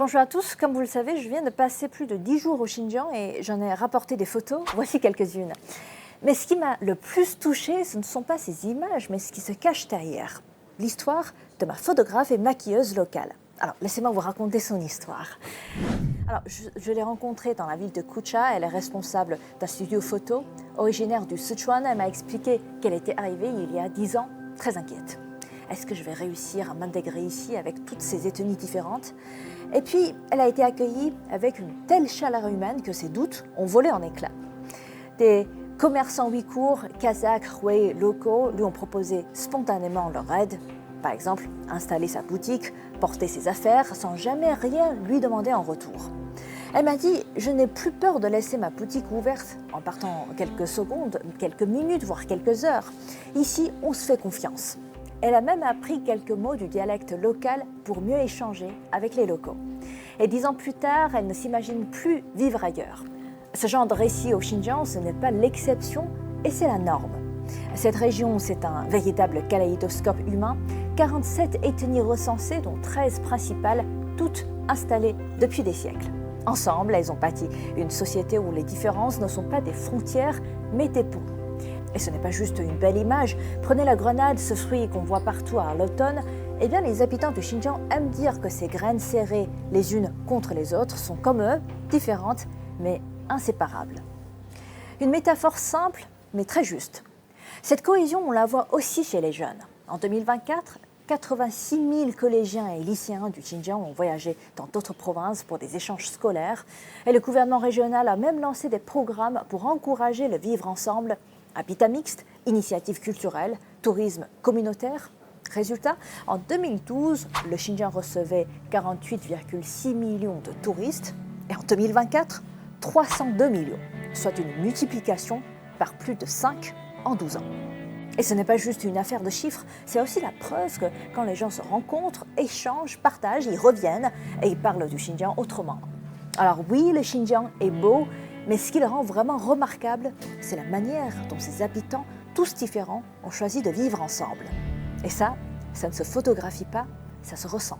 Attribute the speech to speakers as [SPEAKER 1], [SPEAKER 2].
[SPEAKER 1] Bonjour à tous, comme vous le savez, je viens de passer plus de 10 jours au Xinjiang et j'en ai rapporté des photos, voici quelques-unes. Mais ce qui m'a le plus touchée, ce ne sont pas ces images, mais ce qui se cache derrière. L'histoire de ma photographe et maquilleuse locale. Alors, laissez-moi vous raconter son histoire. Alors, je l'ai rencontrée dans la ville de Kucha, elle est responsable d'un studio photo. Originaire du Sichuan, elle m'a expliqué qu'elle était arrivée il y a 10 ans, très inquiète. Est-ce que je vais réussir à m'intégrer ici avec toutes ces ethnies différentes? Et puis, elle a été accueillie avec une telle chaleur humaine que ses doutes ont volé en éclats. Des commerçants ouïghours, kazakhs, roués locaux lui ont proposé spontanément leur aide. Par exemple, installer sa boutique, porter ses affaires sans jamais rien lui demander en retour. Elle m'a dit « Je n'ai plus peur de laisser ma boutique ouverte en partant quelques secondes, quelques minutes, voire quelques heures. Ici, on se fait confiance. » Elle a même appris quelques mots du dialecte local pour mieux échanger avec les locaux. Et 10 ans plus tard, elle ne s'imagine plus vivre ailleurs. Ce genre de récit au Xinjiang, ce n'est pas l'exception et c'est la norme. Cette région, c'est un véritable kaléidoscope humain. 47 ethnies recensées, dont 13 principales, toutes installées depuis des siècles. Ensemble, elles ont bâti une société où les différences ne sont pas des frontières, mais des ponts. Et ce n'est pas juste une belle image. Prenez la grenade, ce fruit qu'on voit partout à l'automne. Eh bien, les habitants du Xinjiang aiment dire que ces graines serrées les unes contre les autres sont comme eux, différentes, mais inséparables. Une métaphore simple, mais très juste. Cette cohésion, on la voit aussi chez les jeunes. En 2024, 86 000 collégiens et lycéens du Xinjiang ont voyagé dans d'autres provinces pour des échanges scolaires. Et le gouvernement régional a même lancé des programmes pour encourager le vivre ensemble. Habitat mixte, initiatives culturelles, tourisme communautaire. Résultat, en 2012, le Xinjiang recevait 48,6 millions de touristes et en 2024, 302 millions, soit une multiplication par plus de 5 en 12 ans. Et ce n'est pas juste une affaire de chiffres, c'est aussi la preuve que quand les gens se rencontrent, échangent, partagent, ils reviennent et ils parlent du Xinjiang autrement. Alors oui, le Xinjiang est beau, mais ce qui le rend vraiment remarquable, c'est la manière dont ses habitants, tous différents, ont choisi de vivre ensemble. Et ça ne se photographie pas, ça se ressent.